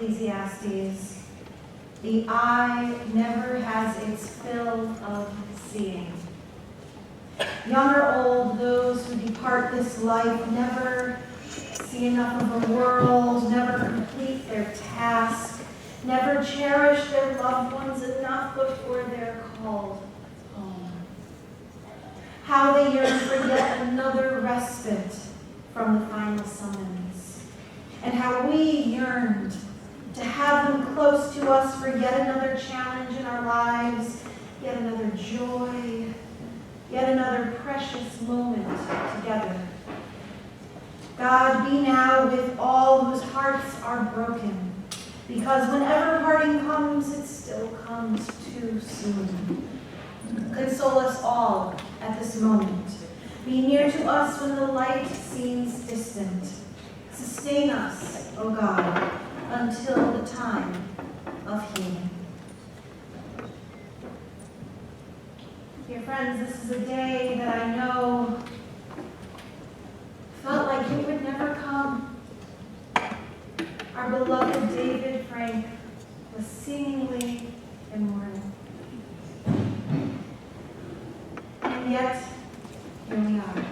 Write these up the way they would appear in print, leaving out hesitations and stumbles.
Ecclesiastes, the eye never has its fill of seeing. Young or old, those who depart this life never see enough of the world, never complete their task, never cherish their loved ones enough before they're called home. How they yearn for yet another respite from the final summons, and how we yearned to have them close to us for yet another challenge in our lives, yet another joy, yet another precious moment together. God, be now with all whose hearts are broken, because whenever parting comes, it still comes too soon. Console us all at this moment. Be near to us when the light seems distant. Sustain us, O God, until the time of healing. Dear friends, this is a day that I know felt like it would never come. Our beloved David Frank was seemingly in mourning. And yet, here we are.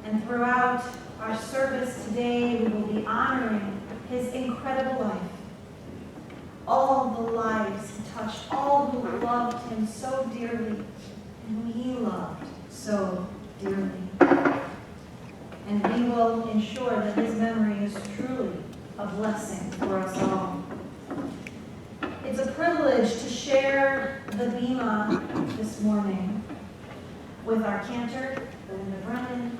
And throughout our service today, we will be honoring his incredible life. All the lives he touched, all who loved him so dearly, and whom he loved so dearly. And we will ensure that his memory is truly a blessing for us all. It's a privilege to share the Bima this morning with our cantor, Belinda Brennan,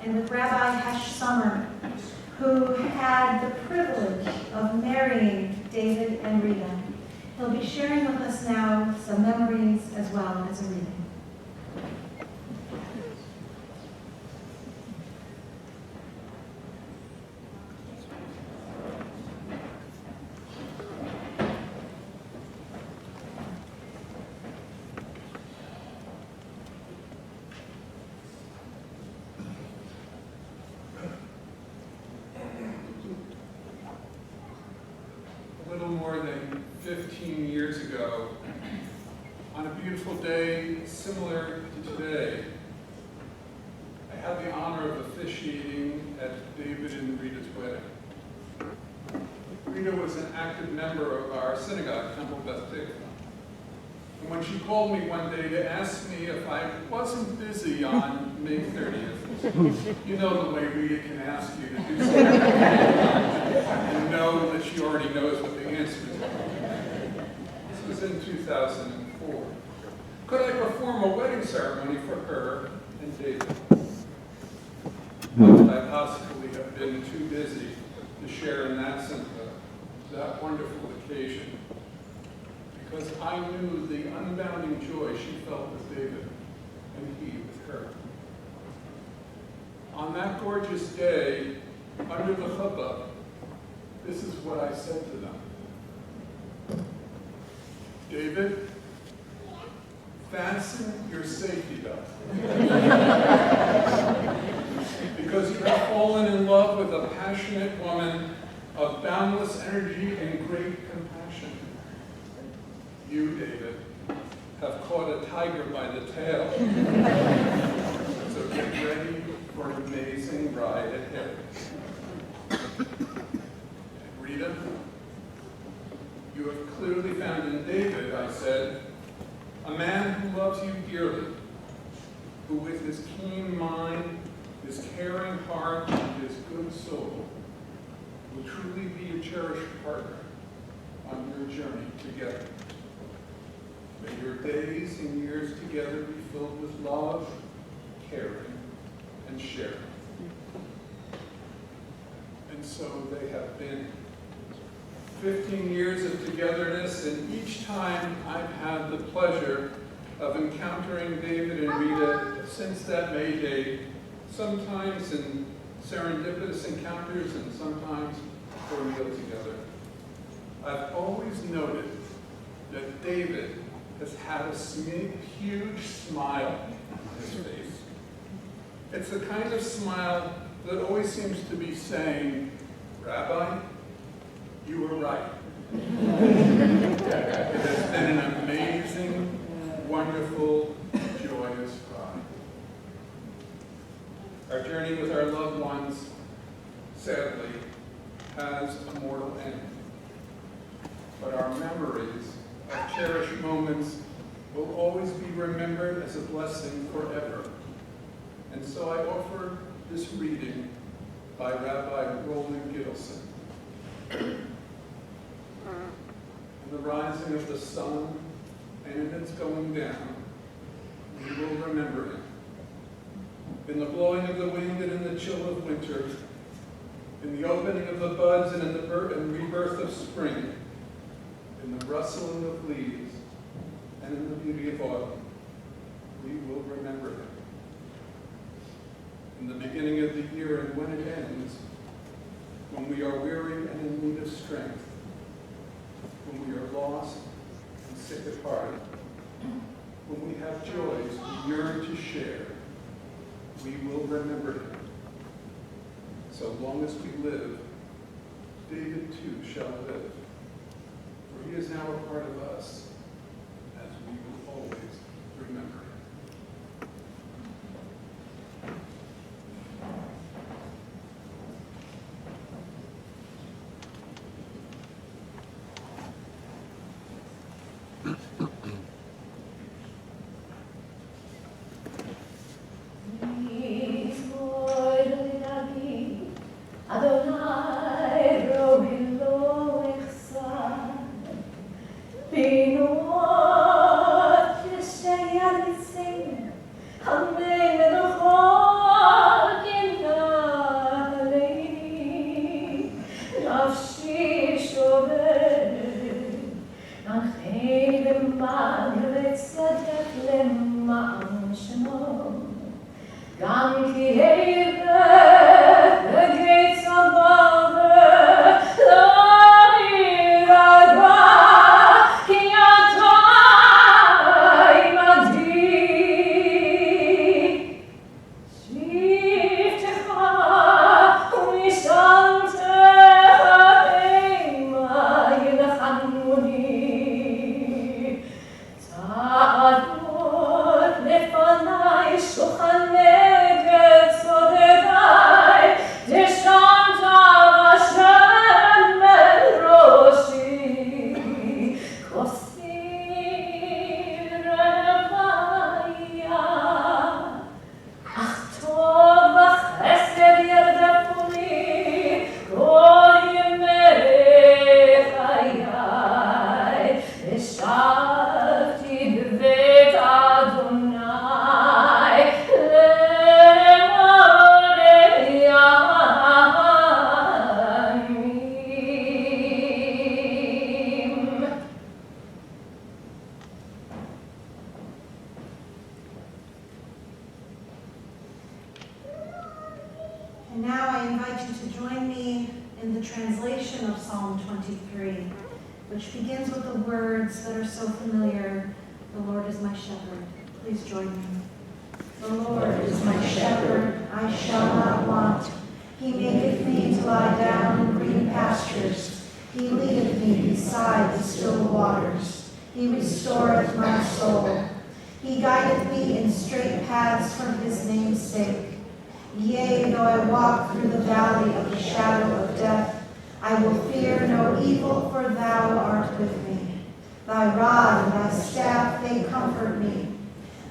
and with Rabbi Hesh Summer, who had the privilege of marrying David and Rita. He'll be sharing with us now some memories as well as a reading. More than 15 years ago, on a beautiful day similar to today, I had the honor of officiating at David and Rita's wedding. Rita was an active member of our synagogue, Temple Beth Shalom. And when she called me one day to ask me if I wasn't busy on May 30th, you know the way Rita can ask you to do something and know that she already knows what the answer is. This was in 2004. Could I perform a wedding ceremony for her and David? How could I possibly have been too busy to share in that wonderful occasion? Because I knew the unbounding joy she felt with David and he with her. On that gorgeous day, under the chuppah, this is what I said to them. David, fasten your safety belt. Because you have fallen in love with a passionate woman of boundless energy and great compassion. You, David, have caught a tiger by the tail. So get ready for an amazing ride ahead. And Rita, you have clearly found in David, I said, a man who loves you dearly, who with his keen mind, his caring heart, and his good soul, will truly be a cherished partner on your journey together. May your days and years together be filled with love, caring, and sharing. And so they have been. 15 years of togetherness, and each time I've had the pleasure of encountering David and Rita since that May day, sometimes in serendipitous encounters and sometimes for a meal together. I've always noted that David has had a huge smile on his face. It's the kind of smile that always seems to be saying, Rabbi, you were right. It has been an amazing, wonderful, joyous ride. Our journey with our loved ones, sadly, has a mortal end. But our memories of cherished moments will always be remembered as a blessing forever. And so I offer this reading by Rabbi Roland Gittleson. In the rising of the sun and in its going down, we will remember him. In the blowing of the wind and in the chill of winter, in the opening of the buds and in the rebirth of spring, in the rustling of leaves and in the beauty of autumn, we will remember him. In the beginning of the year and when it ends, when we are weary and in need of strength, when we are lost and sick at heart, when we have joys we yearn to share, we will remember him. So long as we live, David too shall live, for he is now a part of us, as we will always remember him. And now I invite you to join me in the translation of Psalm 23, which begins with the words that are so familiar, "The Lord is my shepherd." Please join me. The Lord is my shepherd, I shall not want. He maketh me to lie down in green pastures. He leadeth me beside the still waters. He restoreth my soul. He guideth me in straight paths for his name's sake. Yea, though I walk through the valley of the shadow of death, I will fear no evil, for thou art with me. Thy rod and thy staff, they comfort me.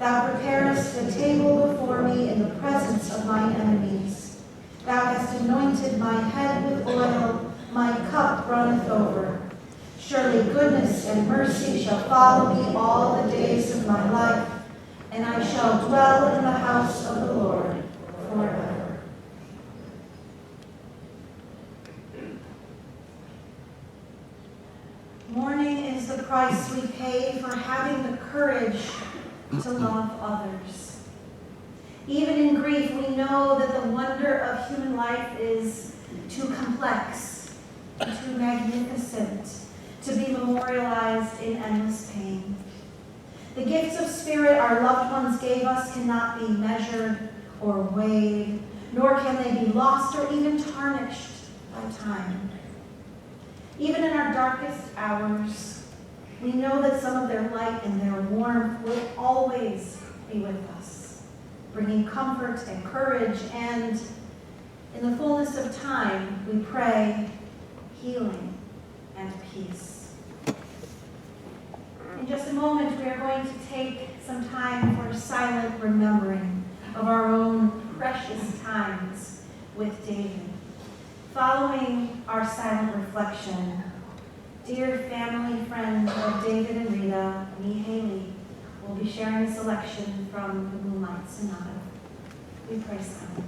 Thou preparest a table before me in the presence of mine enemies. Thou hast anointed my head with oil, my cup runneth over. Surely goodness and mercy shall follow me all the days of my life, and I shall dwell in the house of the Lord forever. Mourning is the price we pay for having the courage to love others. Even in grief, we know that the wonder of human life is too complex, too magnificent to be memorialized in endless pain. The gifts of spirit our loved ones gave us cannot be measured or weighed, nor can they be lost or even tarnished by time. Even in our darkest hours, we know that some of their light and their warmth will always be with us, bringing comfort and courage, and in the fullness of time, we pray healing and peace. In just a moment, we are going to take some time for silent remembering of our own precious times with David. Following our silent reflection, dear family friend of David and Rita, me, Haley, will be sharing a selection from the Moonlight Sonata. We pray silently.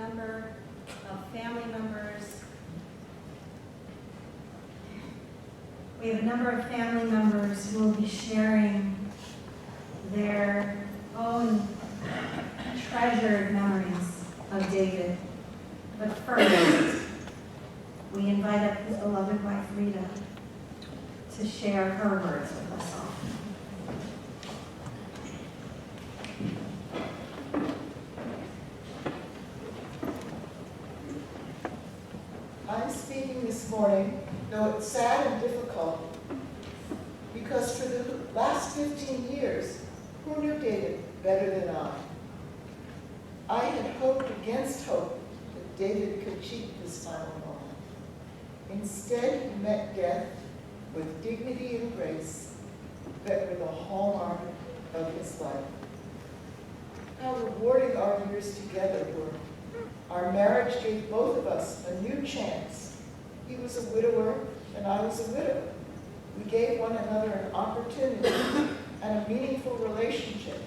number of family members. We have a number of family members who will be sharing their own treasured memories of David. But first, we invite up his beloved wife, Rita, to share her words with us all. I'm speaking this morning, though it's sad and difficult, because for the last 15 years, who knew David better than I? I had hoped against hope that David could cheat this final moment. Instead, he met death with dignity and grace that were the hallmark of his life. How rewarding our years together were. Our marriage gave both of us a new chance. He was a widower and I was a widow. We gave one another an opportunity and a meaningful relationship,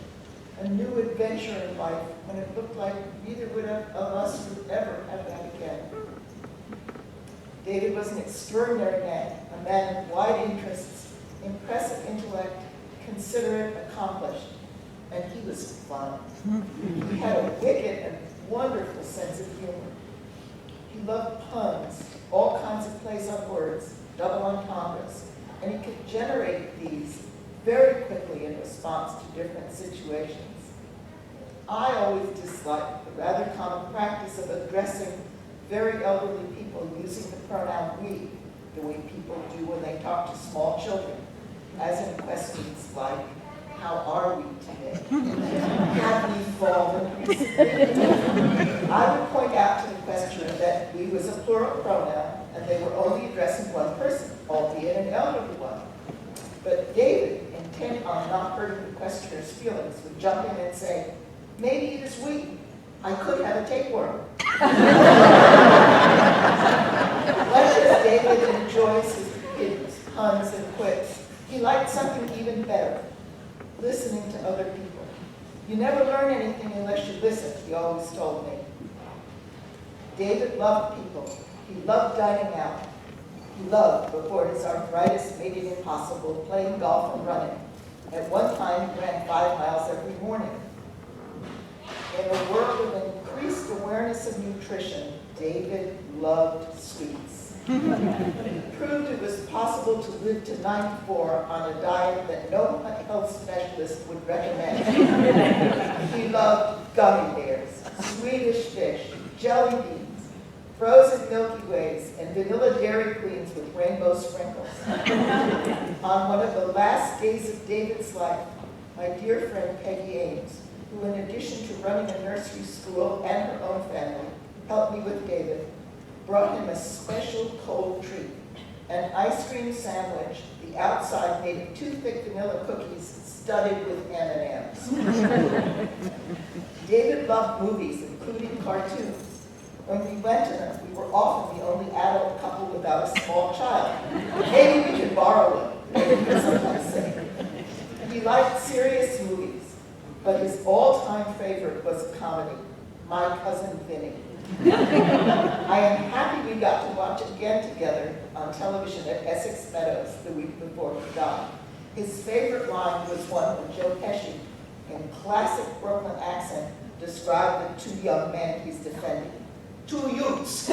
a new adventure in life when it looked like neither of us would ever have that again. David was an extraordinary man, a man of wide interests, impressive intellect, considerate, accomplished, and he was fun. He had a wicked and wonderful sense of humor. He loved puns, all kinds of plays on words, double entendres, and he could generate these very quickly in response to different situations. I always disliked the rather common practice of addressing very elderly people using the pronoun we, the way people do when they talk to small children, as in questions like, how are we today? Have we fallen recently? I would point out to the questioner that we was a plural pronoun and they were only addressing one person, albeit an elderly one. But David, intent on not hurting the questioner's feelings, would jump in and say, maybe it is we. I could have a tapeworm. Much as David enjoys his puns and quips, he liked something even better. Listening to other people. You never learn anything unless you listen, he always told me. David loved people. He loved dining out. He loved, before his arthritis made it impossible, playing golf and running. At one time, he ran 5 miles every morning. In a world of increased awareness of nutrition, David loved sweets. He proved it was possible to live to 94 on a diet that no health specialist would recommend. He loved gummy bears, Swedish fish, jelly beans, frozen Milky Ways, and vanilla Dairy Queens with rainbow sprinkles. On one of the last days of David's life, my dear friend Peggy Ames, who in addition to running a nursery school and her own family, helped me with David, brought him a special cold treat, an ice cream sandwich, the outside made of 2 thick vanilla cookies studded with M&Ms. David loved movies, including cartoons. When we went to them, we were often the only adult couple without a small child. Maybe we could borrow one, David would sometimes say. He liked serious movies, but his all-time favorite was a comedy, My Cousin Vinny. I am happy we got to watch it again together on television at Essex Meadows the week before he died. His favorite line was one when Joe Pesci, in classic Brooklyn accent, described the 2 young men he's defending. 2 youths.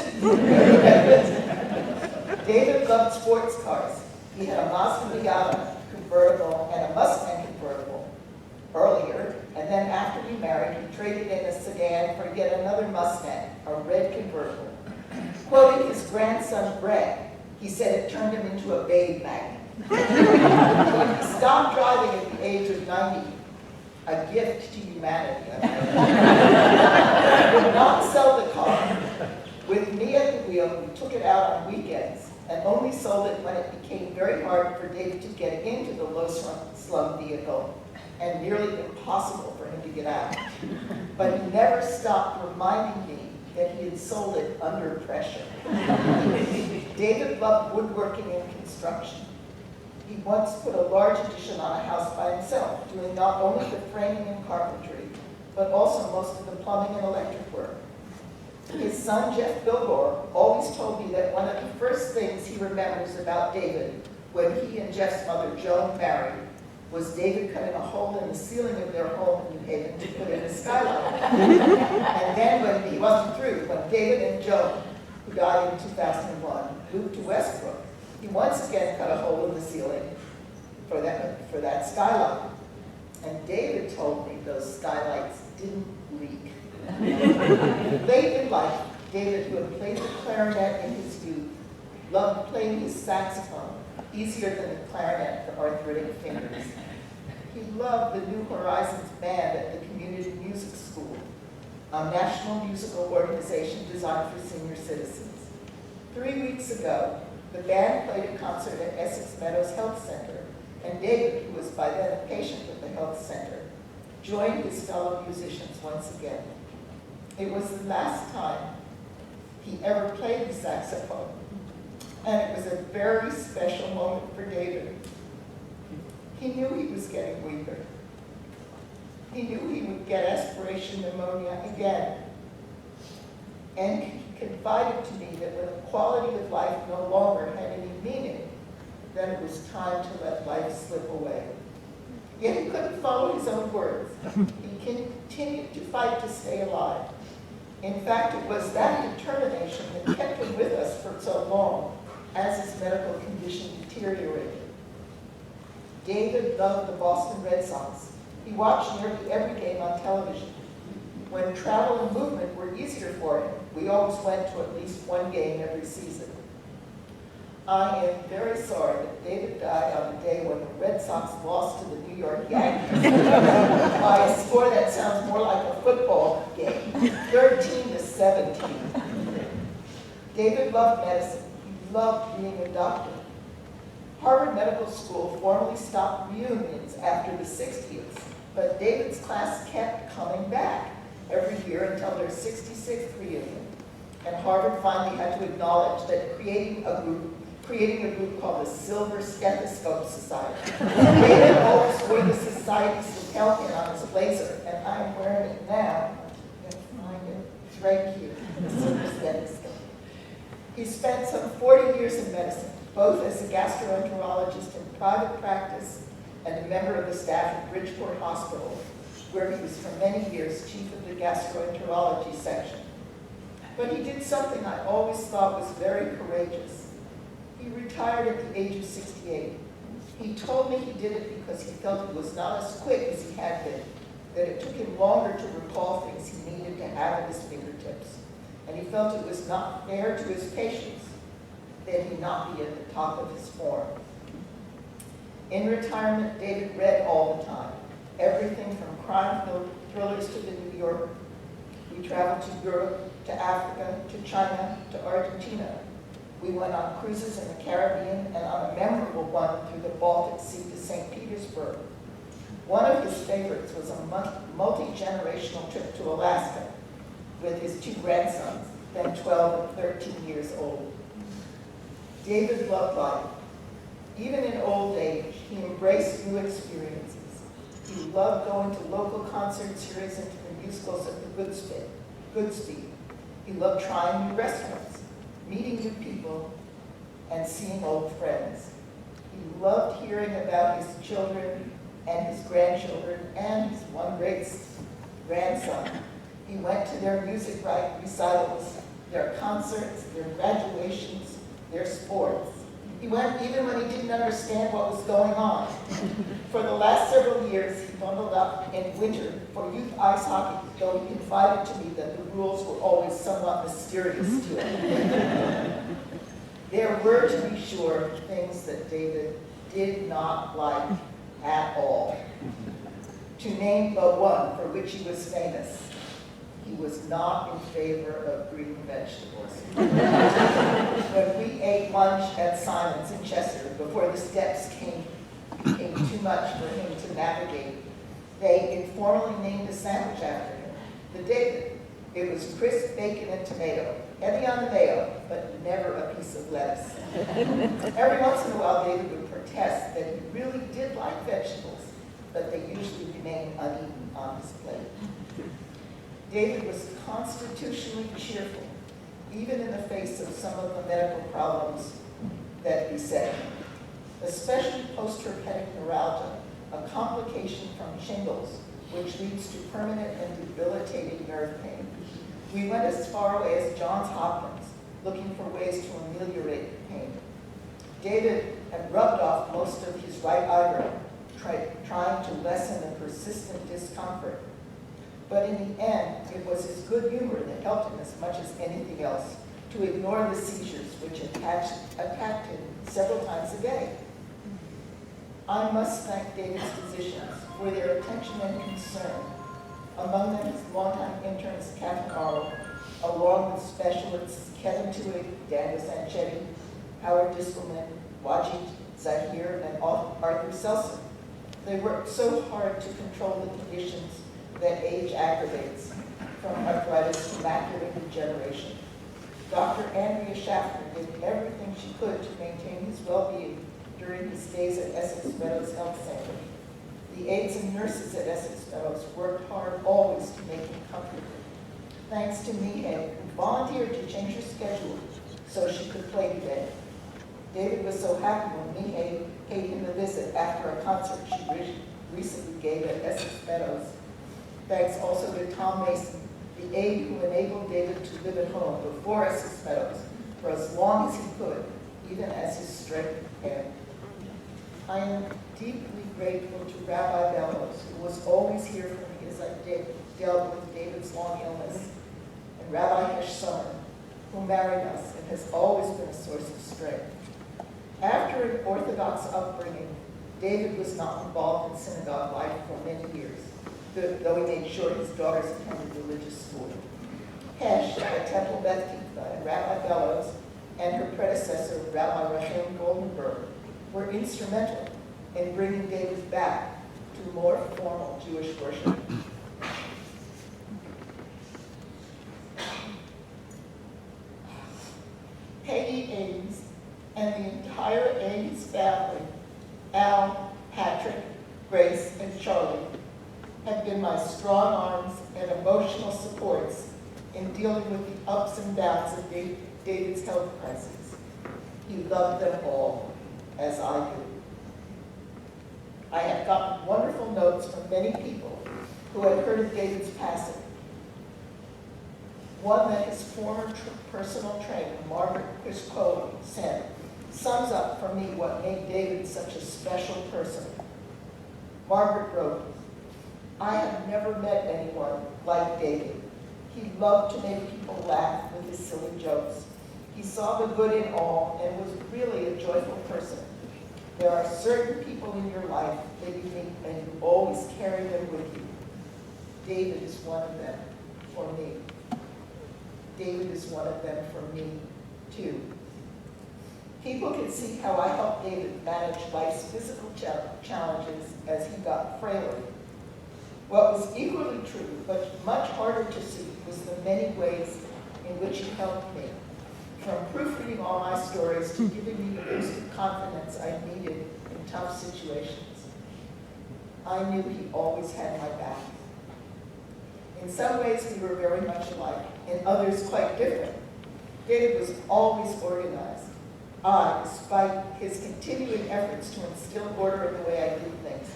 David loved sports cars. He had a Mazda Miata convertible and a Mustang convertible earlier, and then after we married, he traded in a sedan for yet another Mustang, a red convertible. Quoting his grandson Brett, he said it turned him into a babe magnet. When he stopped driving at the age of 90, a gift to humanity, he did not sell the car. With me at the wheel, we took it out on weekends and only sold it when it became very hard for David to get into the low-slung vehicle and nearly impossible for him to get out. But he never stopped reminding me that he had sold it under pressure. David loved woodworking and construction. He once put a large addition on a house by himself, doing not only the framing and carpentry, but also most of the plumbing and electric work. His son, Jeff Bilbor, always told me that one of the first things he remembers about David when he and Jeff's mother, Joan, married, was David cutting a hole in the ceiling of their home in New Haven to put in a skylight. And then when he wasn't through, when David and Joan, who died in 2001, moved to Westbrook, he once again cut a hole in the ceiling for that skylight. And David told me those skylights didn't leak. Late in life, David, who had played the clarinet in his youth, loved playing his saxophone, easier than the clarinet for arthritic fingers. He loved the New Horizons band at the Community Music School, a national musical organization designed for senior citizens. 3 weeks ago, the band played a concert at Essex Meadows Health Center, and David, who was by then a patient at the health center, joined his fellow musicians once again. It was the last time he ever played the saxophone, and it was a very special moment for David. He knew he was getting weaker. He knew he would get aspiration pneumonia again. And he confided to me that when the quality of life no longer had any meaning, then it was time to let life slip away. Yet he couldn't follow his own words. He continued to fight to stay alive. In fact, it was that determination that kept him with us for so long as his medical condition deteriorated. David loved the Boston Red Sox. He watched nearly every game on television. When travel and movement were easier for him, we always went to at least one game every season. I am very sorry that David died on the day when the Red Sox lost to the New York Yankees by a score that sounds more like a football game, 13-17. David loved medicine. He loved being a doctor. Harvard Medical School formally stopped reunions after the 60s, but David's class kept coming back every year until their 66th reunion. And Harvard finally had to acknowledge that creating a group called the Silver Stethoscope Society. David always wore the society's lapel pin on his blazer, and I'm wearing it now. You can find it. It's right here, the Silver Stethoscope. He spent some 40 years in medicine, both as a gastroenterologist in private practice and a member of the staff at Bridgeport Hospital, where he was for many years chief of the gastroenterology section. But he did something I always thought was very courageous. He retired at the age of 68. He told me he did it because he felt he was not as quick as he had been, that it took him longer to recall things he needed to have at his fingertips, and he felt it was not fair to his patients that he not be at the top of his form. In retirement, David read all the time, everything from crime thrillers to the New Yorker. We traveled to Europe, to Africa, to China, to Argentina. We went on cruises in the Caribbean and on a memorable one through the Baltic Sea to St. Petersburg. One of his favorites was a multi-generational trip to Alaska with his 2 grandsons, then 12 and 13 years old. David loved life. Even in old age, he embraced new experiences. He loved going to local concert series and to the musicals at the Goodspeed. He loved trying new restaurants, meeting new people, and seeing old friends. He loved hearing about his children and his grandchildren and his one great grandson. He went to their music recitals, their concerts, their graduations, their sports. He went even when he didn't understand what was going on. For the last several years, he bundled up in winter for youth ice hockey, though he confided to me that the rules were always somewhat mysterious to him. There were, to be sure, things that David did not like at all. To name but one for which he was famous, he was not in favor of green vegetables. When we ate lunch at Simon's in Chester, before the steps became too much for him to navigate, they informally named a sandwich after him, the David. It was crisp bacon and tomato, heavy on the mayo, but never a piece of lettuce. Every once in a while, David would protest that he really did like vegetables, but they usually remained uneaten on his plate. David was constitutionally cheerful, even in the face of some of the medical problems that beset him, especially post-herpetic neuralgia, a complication from shingles, which leads to permanent and debilitating nerve pain. We went as far away as Johns Hopkins, looking for ways to ameliorate the pain. David had rubbed off most of his right eyebrow, trying to lessen the persistent discomfort. But in the end, it was his good humor that helped him as much as anything else to ignore the seizures which attacked him several times a day. I must thank David's physicians for their attention and concern. Among them, his longtime interns, Catherine Arnold, along with specialists Kevin Tewig, Daniel Sanchetti, Howard Diskelman, Wajid Zahir, and Arthur Seltzer. They worked so hard to control the conditions that age aggravates, from arthritis to macular degeneration. Dr. Andrea Schaffner did everything she could to maintain his well-being during his days at Essex Meadows Health Center. The aides and nurses at Essex Meadows worked hard always to make him comfortable. Thanks to Mihai, who volunteered to change her schedule so she could play today. David was so happy when Mihai paid him a visit after a concert she recently gave at Essex Meadows. Thanks also to Tom Mason, the aide who enabled David to live at home before Essex Meadows for as long as he could, even as his strength ebbed. I am deeply grateful to Rabbi Bellows, who was always here for me as I dealt with David's long illness, and Rabbi Hesh Sommer, who married us and has always been a source of strength. After an Orthodox upbringing, David was not involved in synagogue life for many years, though he made sure his daughters attended religious school. Hesh at Temple Beth Tikva and Rabbi Bellows and her predecessor, Rabbi Rachel Goldenberg, were instrumental in bringing David back to more formal Jewish worship. Peggy Ames and the entire Ames family, Al, Patrick, Grace, and Charlie, have been my strong arms and emotional supports in dealing with the ups and downs of David's health crisis. He loved them all, as I do. I have gotten wonderful notes from many people who had heard of David's passing. One that his former personal trainer, Margaret Quiscoli, sent sums up for me what made David such a special person. Margaret wrote, "I have never met anyone like David. He loved to make people laugh with his silly jokes. He saw the good in all and was really a joyful person. There are certain people in your life that you meet and you always carry them with you. David is one of them for me. David is one of them for me, too." People can see how I helped David manage life's physical challenges as he got frailer. What was equally true, but much harder to see, was the many ways in which he helped me, from proofreading all my stories to giving me the boost of confidence I needed in tough situations. I knew he always had my back. In some ways, we were very much alike. In others, quite different. David was always organized. I, despite his continuing efforts to instill order in the way I did things,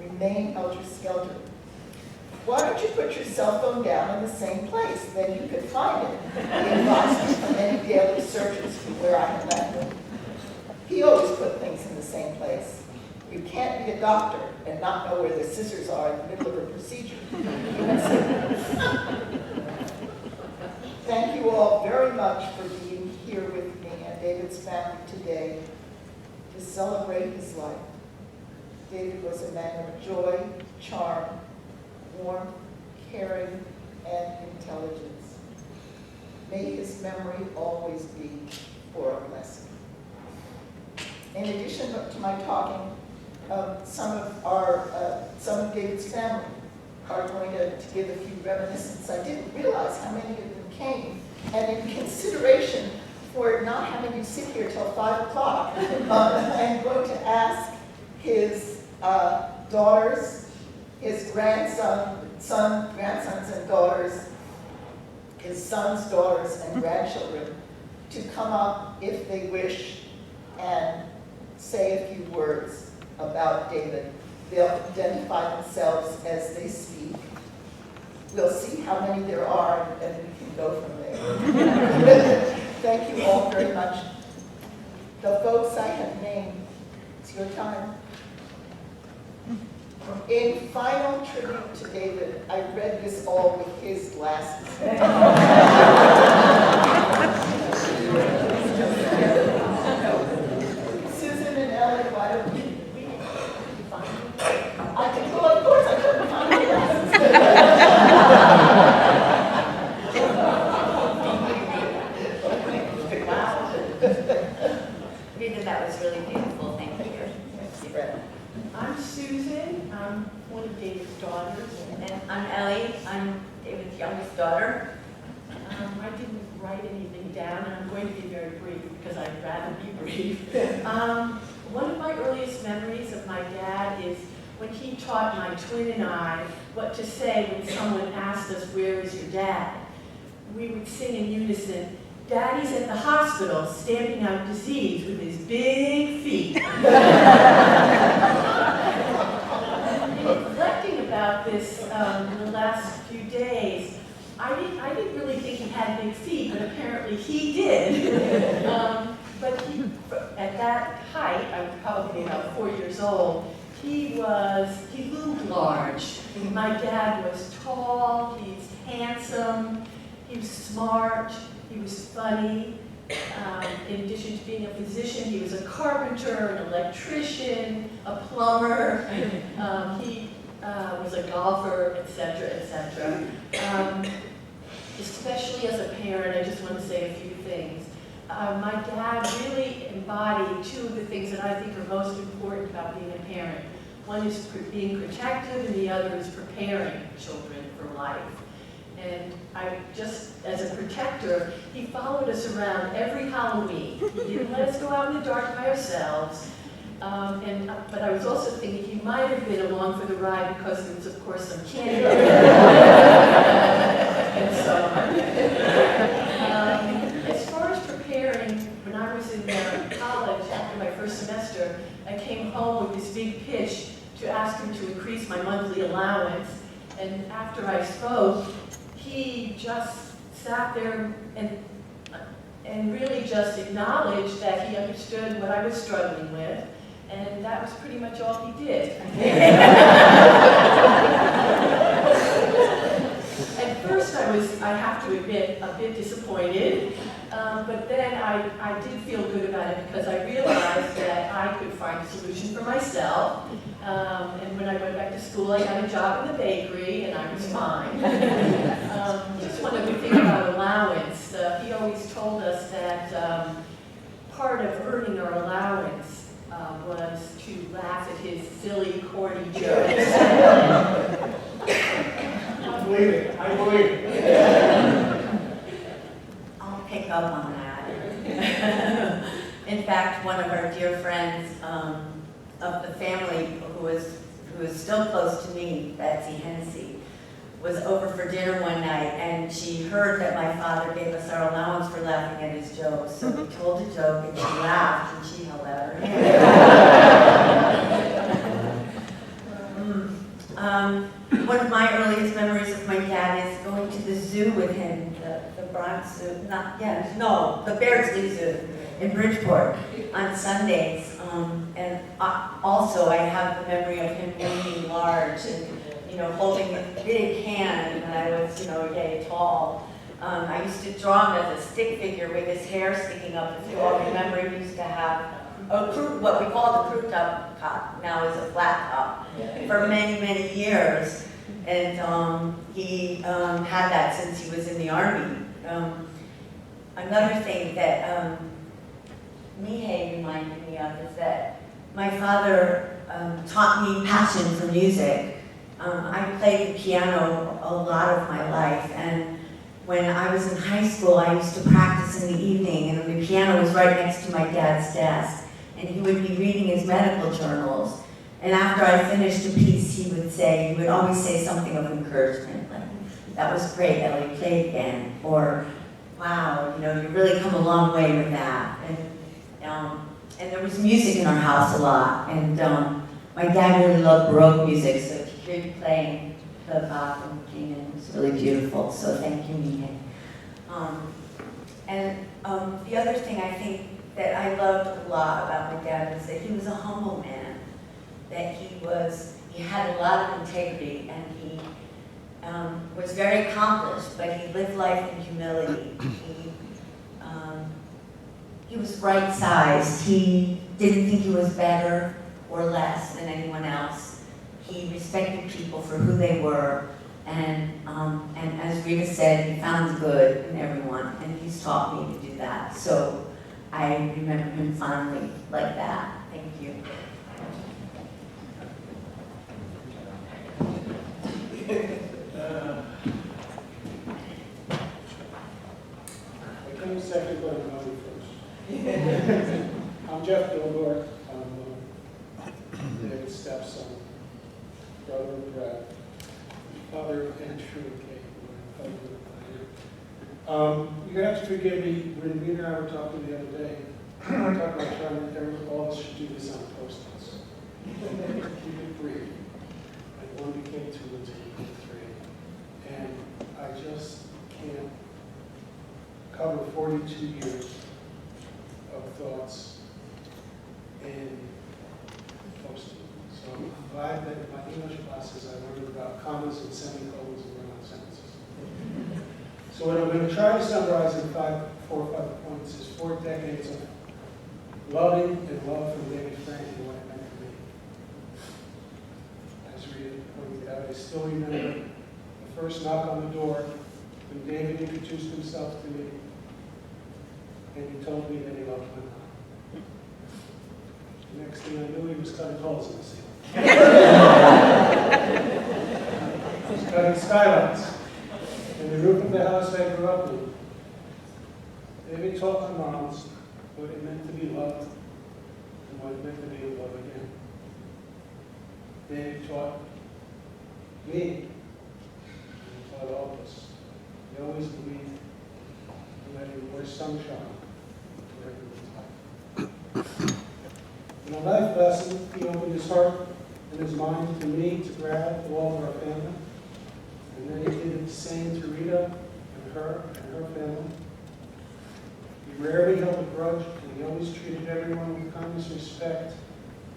remained helter-skelter. "Why don't you put your cell phone down in the same place? Then you could find it," he advised me from many daily searches from where I had left it. He always put things in the same place. "You can't be a doctor and not know where the scissors are in the middle of a procedure," he would say. Thank you all very much for being here with me and David's family today to celebrate his life. David was a man of joy, charm, warmth, caring, and intelligence. May his memory always be for a blessing. In addition to my talking, some of David's family are going to give a few reminiscences. I didn't realize how many of them came, and in consideration for not having you sit here till 5 o'clock, I'm going to ask his daughters, his grandsons and daughters, his sons, daughters, and grandchildren to come up if they wish and say a few words about David. They'll identify themselves as they speak. We'll see how many there are, and we can go from there. Thank you all very much. The folks I have named, it's your time. In final tribute to David, I read this all with his glasses. Susan and Ellie, why don't we find them? I can go, of course I couldn't find my glasses. Rita, that was really beautiful. Thank you. I'm Susan. I'm one of David's daughters. And I'm Ellie. I'm David's youngest daughter. I didn't write anything down, and I'm going to be very brief because I'd rather be brief. One of my earliest memories of my dad is when he taught my twin and I what to say when someone asked us, "Where is your dad?" We would sing in unison, "Daddy's at the hospital stamping out disease with his big feet." In reflecting about this in the last few days, I didn't really think he had big feet, but apparently he did. But at that height, I was probably about 4 years old, he loomed large. My dad was tall, he's handsome, he was smart, he was funny. In addition to being a physician, he was a carpenter, an electrician, a plumber. He was a golfer, etc., etc. Especially as a parent, I just want to say a few things. My dad really embodied two of the things that I think are most important about being a parent. One is being protective, and the other is preparing children for life. And I just, as a protector, he followed us around every Halloween. He didn't let us go out in the dark by ourselves. But I was also thinking he might have been along for the ride because there was, of course, some candy and so on. As far as preparing, when I was in college after my first semester, I came home with this big pitch to ask him to increase my monthly allowance. And after I spoke, he just sat there and really just acknowledged that he understood what I was struggling with, and that was pretty much all he did. At first I have to admit, a bit disappointed, but then I did feel good about it because I realized that I could find a solution for myself. And when I went back to school, I got a job in the bakery, and I was fine. Just one other thing about allowance. He always told us that part of earning our allowance was to laugh at his silly, corny jokes. I believe it. I'll pick up on that. In fact, one of our dear friends of the family who was still close to me, Betsy Hennessy, was over for dinner one night, and she heard that my father gave us our allowance for laughing at his jokes. So we told a joke, and she laughed, and she held out her hand. One of my earliest memories of my dad is going to the zoo with him, the Bronx Zoo, the Beardsley Zoo in Bridgeport on Sundays. And also I have the memory of him being large and, holding a big hand when I was, yay tall. I used to draw him as a stick figure with his hair sticking up. If you all remember, he used to have what we call the crew top, now is a flat top, for many, many years. And he had that since he was in the Army. Another thing that Mihei reminded me of is that my father taught me passion for music. I played the piano a lot of my life, and when I was in high school, I used to practice in the evening, and the piano was right next to my dad's desk, and he would be reading his medical journals. And after I finished a piece, he would always say something of encouragement, like, that was great, Ellie, play again. Or, wow, you really come a long way with that. And there was music in our house a lot. And my dad really loved Baroque music, so to hear you playing the Bach and Keenan was really beautiful. So thank you, Megan. The other thing I think that I loved a lot about my dad was that he was a humble man, that he had a lot of integrity, and he was very accomplished, but he lived life in humility. He was right-sized. He didn't think he was better or less than anyone else. He respected people for who they were, and as Rita said, he found the good in everyone, and he's taught me to do that. So I remember him fondly like that. Thank you. I came second, but I'm going first. I'm Jeff Gilmore. I'm David's stepson, brother of Brad, father of Andrew and Kate. You're going to have to forgive me. When Rita and I were talking the other day, we were talking about trying to, all of us should do this on Post-its. Keep it brief. And one became two, and two became three. And I just can't cover 42 years of thoughts in Post-it. So I'm glad that in my English classes I learned about commas and semicolons and run-on sentences. So what I'm going to try to summarize in 4 or 5 points is 4 decades of loving and love from David Frank and what it meant to me. As Rita pointed out, I still remember the first knock on the door when David introduced himself to me and he told me that he loved my mom. The next thing I knew, he was cutting holes in the ceiling. He was cutting skylights in the roof of the house I grew up in. David taught my moms what it meant to be loved and what it meant to be in love again. David taught me, and he taught all of us. He always believed in letting more sunshine for everyone's life. In a life lesson, he opened his heart and his mind to me, to Brad, to all of our family. And then he did the same to Rita and her family. He rarely held a grudge, and he always treated everyone with kindness, respect,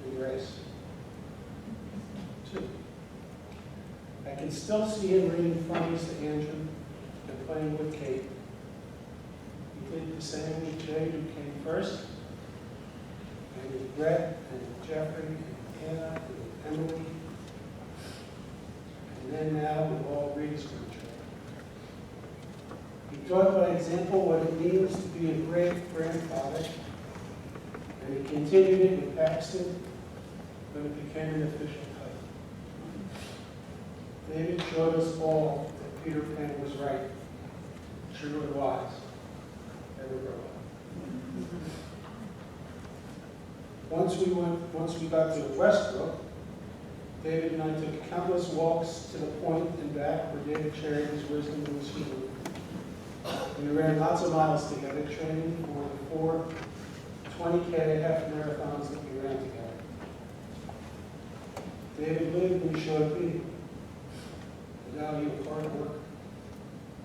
and grace. 2, I can still see him reading funnies to Andrew and playing with Kate. He did the same with Jay, who came first, and with Brett and Jeffrey and Hannah and Emily, and then now with all Rita's grandchildren. He taught by example what it means to be a great grandfather, and he continued it with Paxton when it became an official title. David showed us all that Peter Pan was right, true and wise, never grow up. Once we got to Westbrook, David and I took countless walks to the point and back where David shared his wisdom and his humility. We ran lots of miles together, training for the 4 20K half marathons that we ran together. David lived and showed me the value of hard work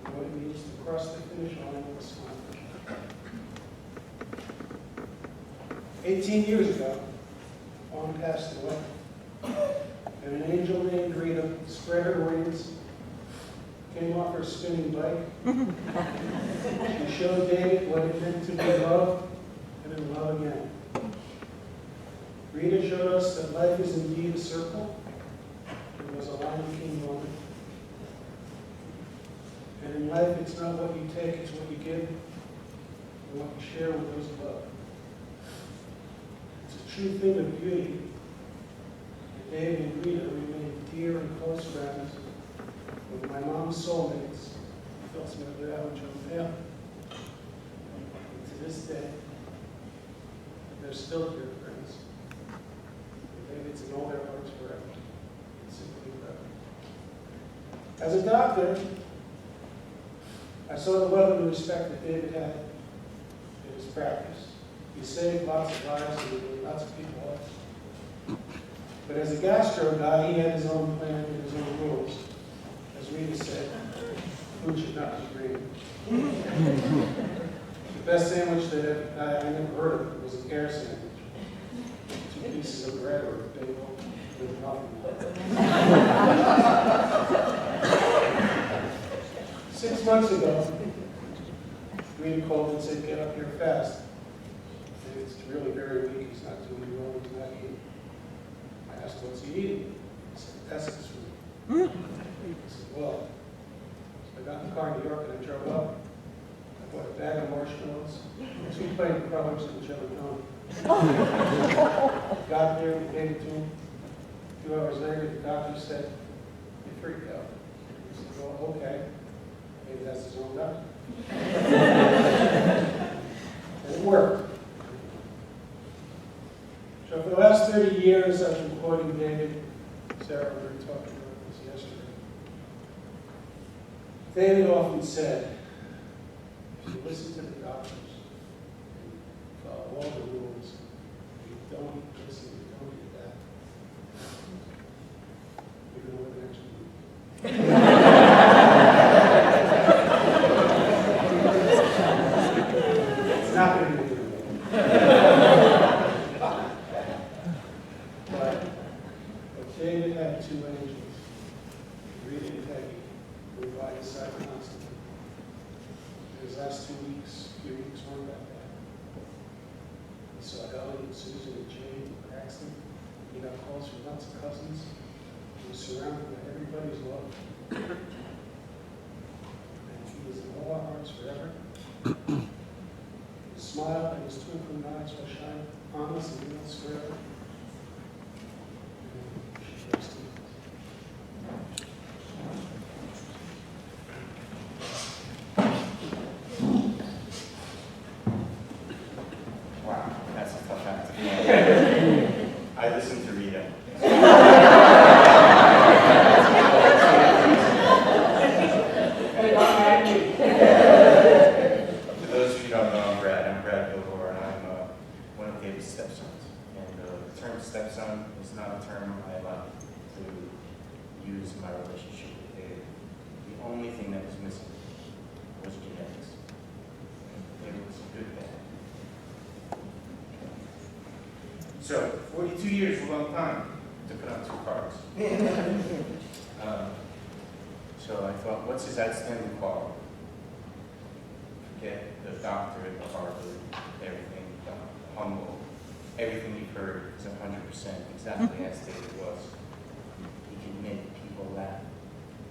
and what it means to cross the finish line with a smile. 18 years ago, Mom passed away, and an angel named Rita spread her wings, came off her spinning bike. She showed David what it meant to be loved and in love again. Rita showed us that life is indeed a circle. It was a Lion King moment. And in life, it's not what you take, it's what you give, and what you share with those you love. It's a true thing of beauty. And David and Rita remained dear and close friends, with my mom's soulmates, Phil Smith and Joan Palin. And to this day, they're still dear friends. And David's in all their hearts forever. It's simply forever. As a doctor, I saw the love and respect that David had in his practice. He saved lots of lives and he made lots of people up. But as a gastro guy, he had his own plan and his own rules. As Rita said, food should not be green. The best sandwich that I never heard of was a pear sandwich. 2 pieces of bread or a bagel with nothing. 6 months ago, Rita called and said, get up here fast. And it's really very weak. He's not doing well. He's not eating. I asked, what's he eating? He said, Essex food. I said, well, so I got in the car in New York and I drove up. I bought a bag of marshmallows, 2 plain crullers and jelly donut. Got there, we gave it to him. 2 hours later, the doctor said, you freaked out. I said, well, okay. Maybe that's his own doctor. And it worked. So for the last 30 years, I've been quoting David. Sarah, we were talking about this yesterday. David often said, if you listen to the doctors and follow all the rules, you don't listen, you don't do that, you're going to live next week. It's not going to be good. But David had 2 angels, Rita and Peggy, who were by his side constantly. His last 2 weeks, 3 weeks weren't that bad. He saw Ellen and Susan and Jane and Braxton. He got calls from lots of cousins. He was surrounded by everybody's love. And he was in all our hearts forever. His smile and his twinkling eyes will shine on us and in us forever. And she rested. Wow, that's a tough act to follow. I listened to Rita. For those of you who don't know, I'm Brad Bilbor, and I'm one of David's stepsons. And the term stepson is not a term I like to use in my relationship with David. The only thing that was missing was genetics. David was a good dad. So, 42 years is a long time to put on 2 cards. So I thought, what's his outstanding quality? Forget the doctorate, the Harvard, everything, humble. Everything you've heard is 100% exactly as David was. He can make people laugh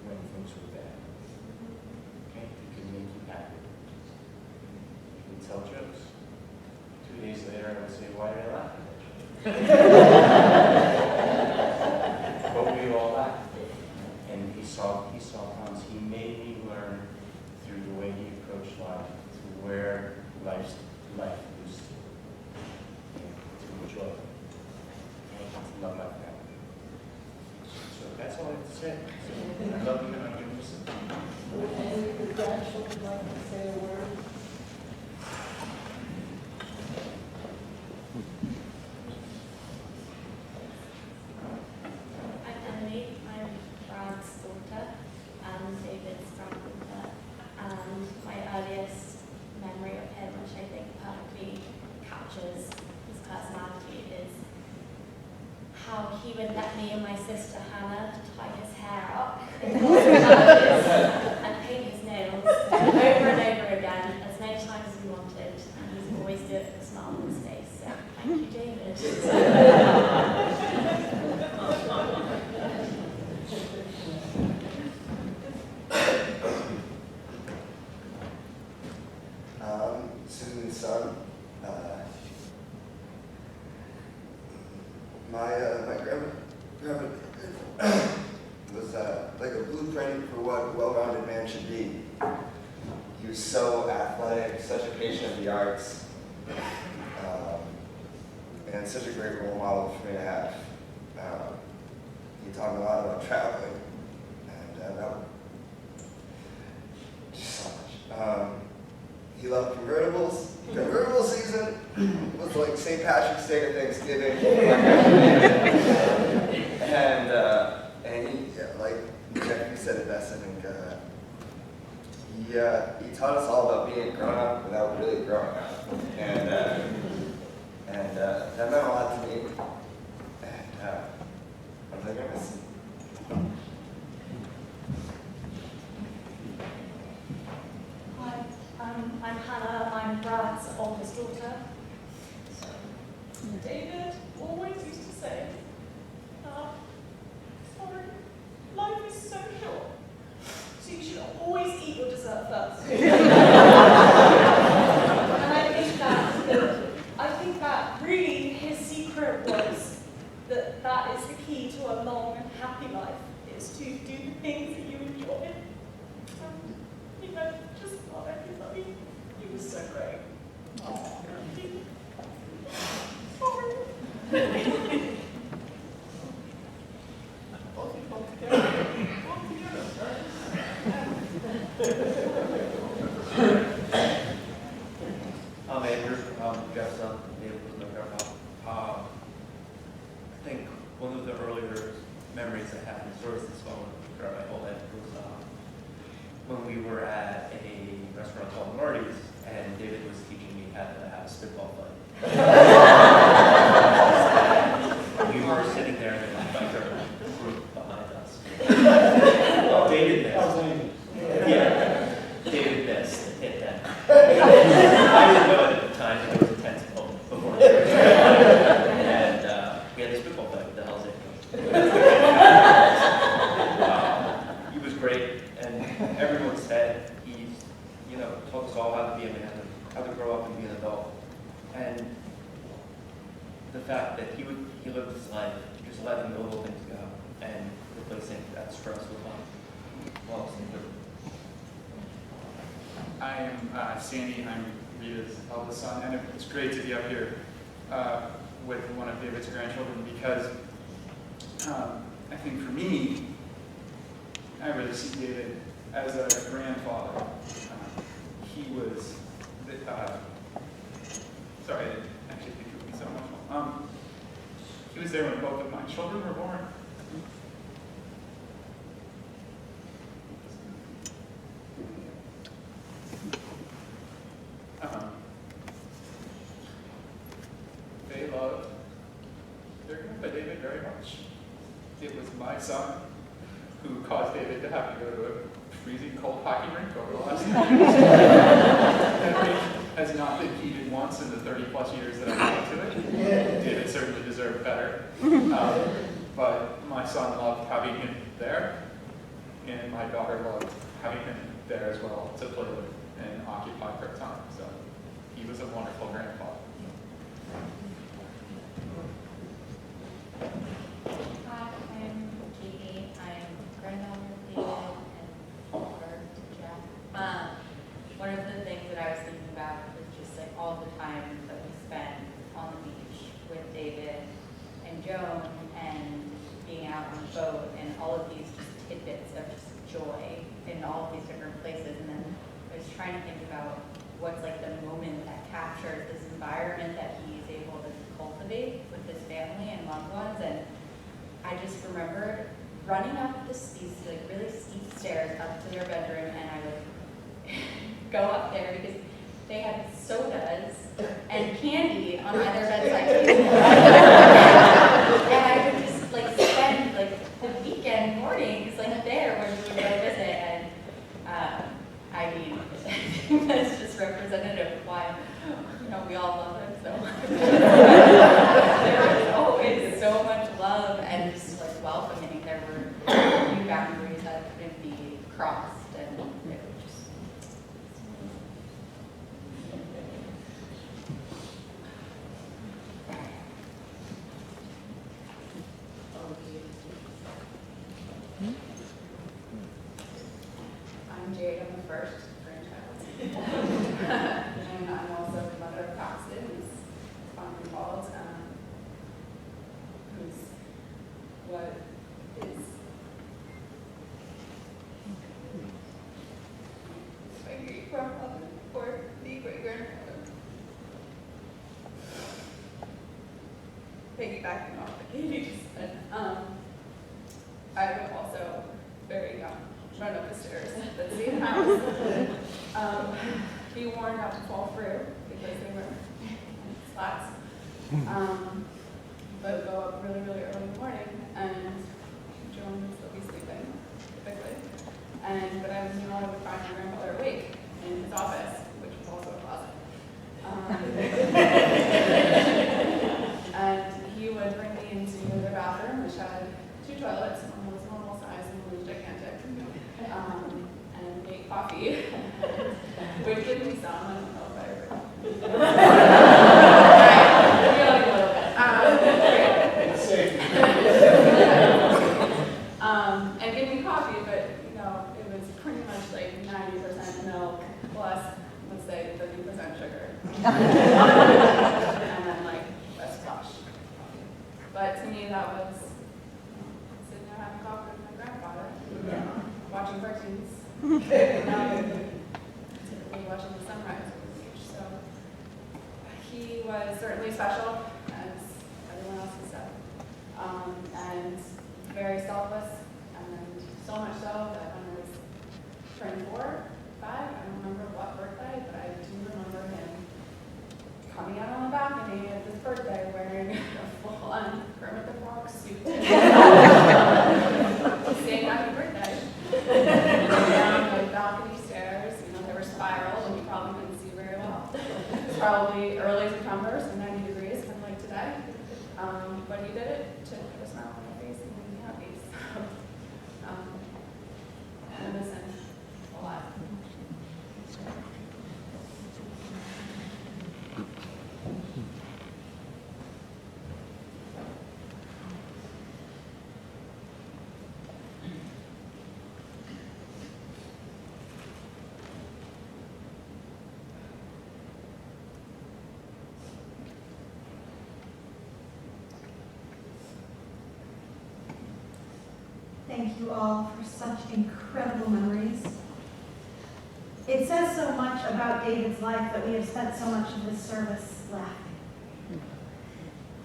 when things were bad. Okay? He can make you happy. He can tell jokes. 2 days later, I would say, why did I laugh? But we all laughed. And he saw Hans. He made me learn through the way he approached life, to where life used to enjoy it. And to love my family. So that's all I have to say. So, I love you and I'm going to miss it. Would any of your grandchildren like to say a word? I'm Emily, I'm Brad's daughter, and David's granddaughter, and my earliest memory of him, which I think perfectly captures his personality, is how he would let me and my sister Hannah tie his hair up and paint his nails over and over again, as many times as we wanted, and he's always do it with a smile on his face. So thank you, David. Susan's son. My grandpa was like a blueprint for what a well-rounded man should be. He was so athletic, such a patient of the arts, and such a great role model for me to have. He taught me a lot about traveling, and just so much. Patrick's Day to Thanksgiving. And he, like Jeffrey said it best, I think, he taught us all about being grown up without really growing up. And that meant a lot to me. And I'm going to miss him. Hi, I'm Hannah. I'm Brad's oldest daughter. David always used to say, sorry, life is so short, so you should always eat your dessert first. And I think that really his secret was that is the key to a long and happy life, is to do the things that you enjoy. And, just love everybody. He was so great. Sorry. I'm Andrew. Jeff's son. David was my grandpa. I think one of the earlier memories I have in sort of this phone throughout my whole life was when we were at a restaurant called Marty's, and David was teaching me how to have a spitball fight. We were sitting there and there was a biker group behind us. David missed. Yeah, David missed. Hit that. I didn't know it at the time, but it was a tense moment before. And we had a spitball fight. What the hell is it? He was great, and everyone said he's, taught us all how to be a man, how to grow up and be an adult. And the fact that he lived his life just letting the little things go and replacing that stress with fun. Well, I am Sandy. I'm Rita's eldest son, and it's great to be up here with one of David's grandchildren because I think for me, I really see David as a grandfather. He was, sorry, I didn't actually think it would be so emotional. He was there when both of my children were born. They loved their grandpa David very much. It was my son who caused David to have to go to a freezing cold hockey rink over the last 10 years. That rink has not been heated once in the 30+ years that I've gone to it. David certainly deserved better. But my son loved having him there, and my daughter loved having him there as well to play with and occupy her time. So he was a wonderful grandfather. Hi, I'm Katie. I'm granddaughter of David and daughter to Jeff. One of the things that I was thinking about was just like all the time that we spent on the beach with David and Joan and being out on the boat and all of these just tidbits of just joy in all of these different places. And then I was trying to think about what's like the moment that captures this environment that he's able to cultivate with his family and loved ones. And I just remember running up these like really steep stairs up to their bedroom, and I would go up there because they had sodas and candy on either bedside table. And I would just like spend like the weekend mornings like there when we would go visit. And I mean, that's just representative of why we all love him so much. There was always so much love and just like welcoming. There were few boundaries that couldn't be crossed, and it was just. I'm Jade. I'm the first grandchild. And I'm also the mother of Paxton, who's fondly called, who's what is my great-grandmother or the great-grandmother. piggybacking off what Katie just said, I was also very young, run up the stairs at the same house. He warned not to fall through because they were slats. But go up really, really early in the morning, and Joan would still be sleeping, typically. But I knew I would find my grandfather awake in his office, which was also a closet. And he would bring me into the bathroom, which had 2 toilets, one was normal size and one was gigantic, and make coffee. Would give me some, I don't know if I ever. And give me coffee, but you know, it was pretty much like 90% milk plus, let's say, 30% sugar. And then like a splash. But to me, that was sitting there having coffee with my grandfather, watching cartoons, typically watching the sunrise on the beach. So he was certainly special, as everyone else has said, and very selfless. And so much so that when I was turning 4, 5, I don't remember what birthday, but I do remember him coming out on the balcony at his birthday wearing a full-on Kermit the Frog suit. Saying happy birthday. Down the balcony stairs, you know, they were spirals and you probably couldn't see very well. It's probably early September, so 90 degrees, kind of like today. But he did it to put a smile on my face and make me happy. So, I miss him a lot. Thank you all for such incredible memories. It says so much about David's life that we have spent so much of this service laughing.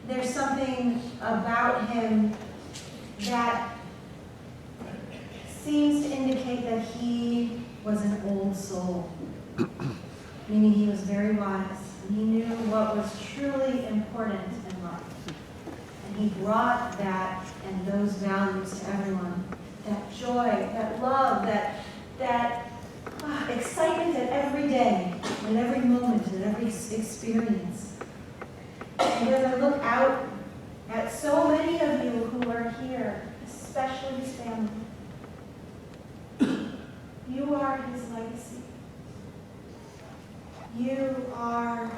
There's something about him that seems to indicate that he was an old soul, meaning he was very wise and he knew what was truly important in life. And he brought that and those values to everyone. That joy, that love, that excitement at every day, at every moment, at every experience. And as I look out at so many of you who are here, especially his family, you are his legacy. You are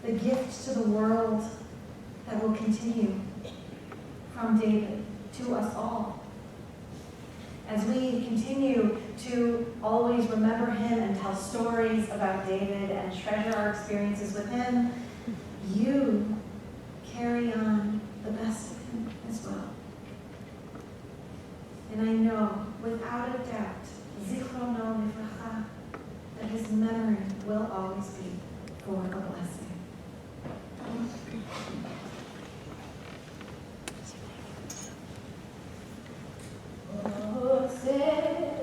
the gift to the world that will continue from David to us all. As we continue to always remember him and tell stories about David and treasure our experiences with him, you carry on the best of him as well. And I know, without a doubt, Zichrono Livracha, that his memory will always be for a blessing.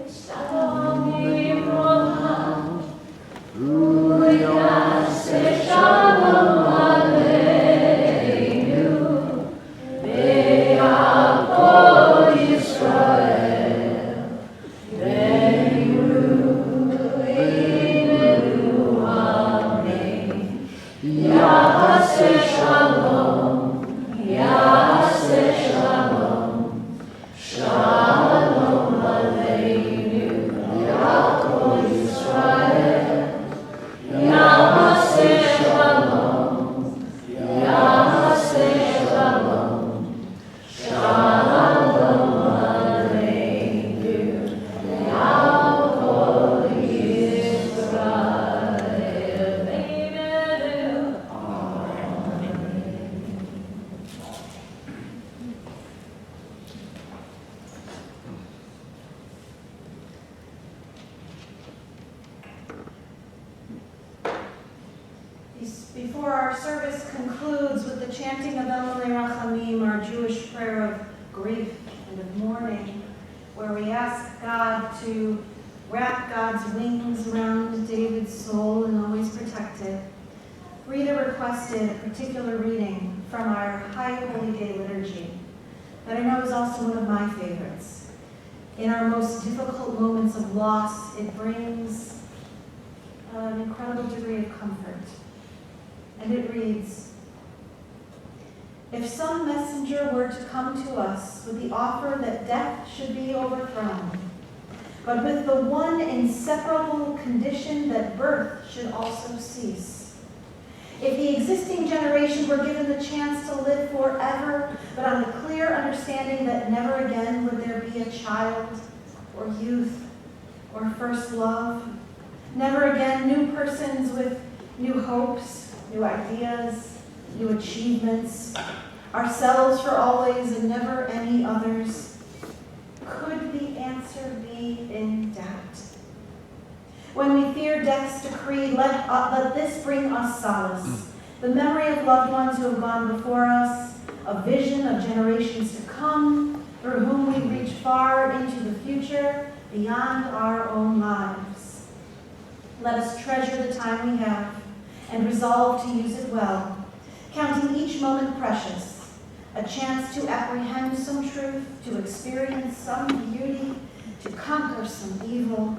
Shalom Rodfe Shalom Aleinu, Be'akol Yisrael, Be'inu Amen. Ya'aseh Shalom, Ya'aseh Shalom, Shalom Aleinu, Be'akol Yisrael. Ya'aseh Shalom, Ya'aseh Shalom, Shalom Aleinu, Be'akol Yisrael. Before our service concludes with the the chanting of El Malei Rachamim, our Jewish prayer of grief and of mourning, where we ask God to wrap God's wings around David's soul and always protect it. Rita requested a particular reading from our High Holy Day liturgy that I know is also one of my favorites. In our most difficult moments of loss, it brings an incredible degree of comfort. And it reads, "If some messenger were to come to us with the offer that death should be overthrown, but with the one inseparable condition that birth should also cease. If the existing generation were given the chance to live forever, but on the clear understanding that never again would there be a child or youth or first love, never again new persons with new hopes, new ideas, new achievements, ourselves for always and never any others, could the answer be in doubt? When we fear death's decree, let this bring us solace. The memory of loved ones who have gone before us, a vision of generations to come, through whom we reach far into the future, beyond our own lives. Let us treasure the time we have and resolve to use it well, counting each moment precious, a chance to apprehend some truth, to experience some beauty, to conquer some evil,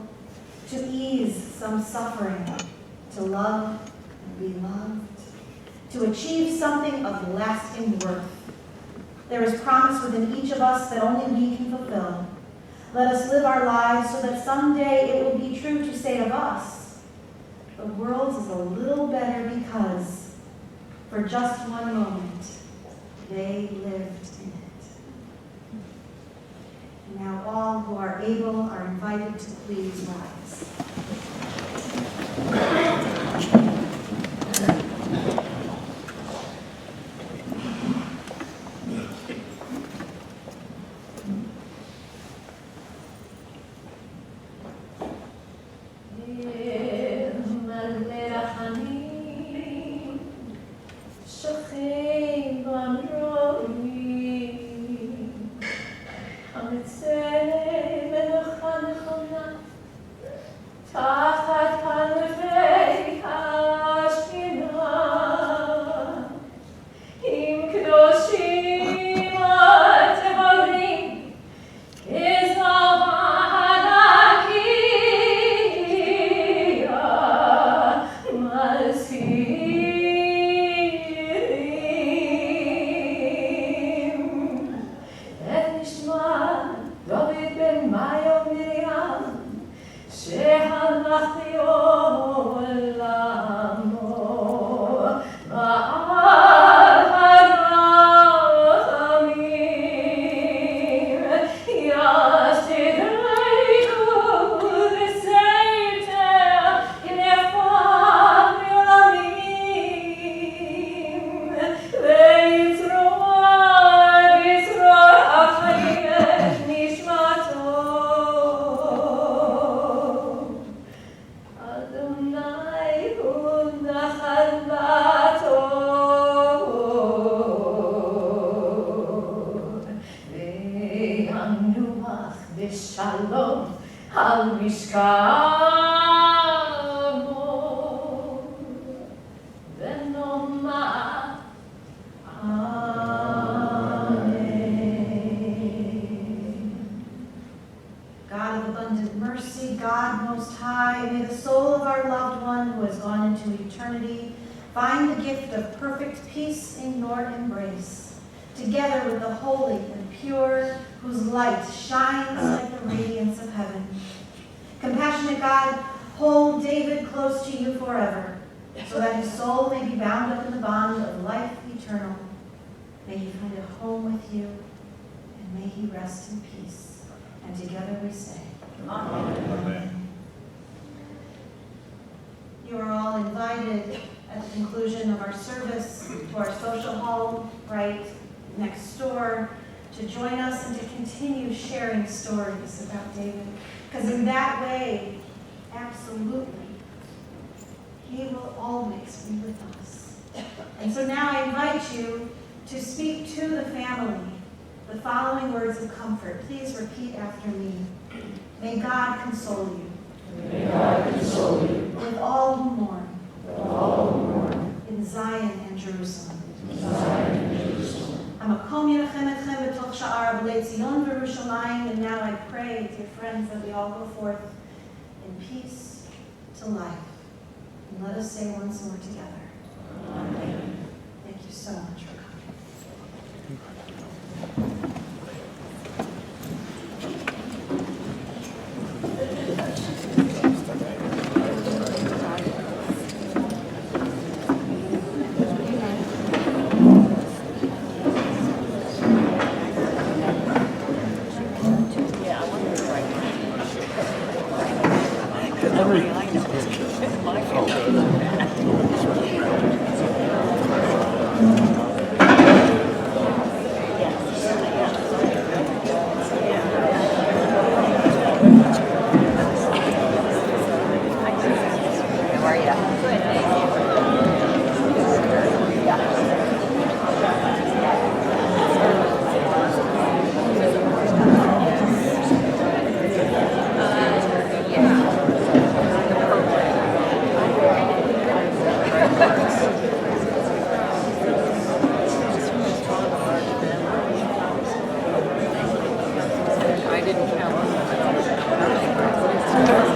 to ease some suffering, to love and be loved, to achieve something of lasting worth. There is promise within each of us that only we can fulfill. Let us live our lives so that someday it will be true to say of us, the world is a little better because, for just one moment, they lived in it." And now all who are able are invited to please rise. Shalom al mishkamo v'nomar Amen. God of abundant mercy, God most high, may the soul of our loved one who has gone into eternity find the gift of perfect peace in your embrace, together with the holy and pure, whose light shines like the radiance of heaven. Compassionate God, hold David close to you forever, so that his soul may be bound up in the bond of life eternal. May he find a home with you, and may he rest in peace. And together we say, Amen. Amen. You are all invited at the conclusion of our service to our social hall right next door to join us and to continue sharing stories about David. Because in that way, absolutely, he will always be with us. And so now I invite you to speak to the family the following words of comfort. Please repeat after me. May God console you. May God console you. With all who mourn. With all who mourn. In Zion and Jerusalem. In Zion and Jerusalem. And now I pray, dear friends, that we all go forth in peace to life. And let us say once more together. Amen. Thank you so much for coming. I didn't count.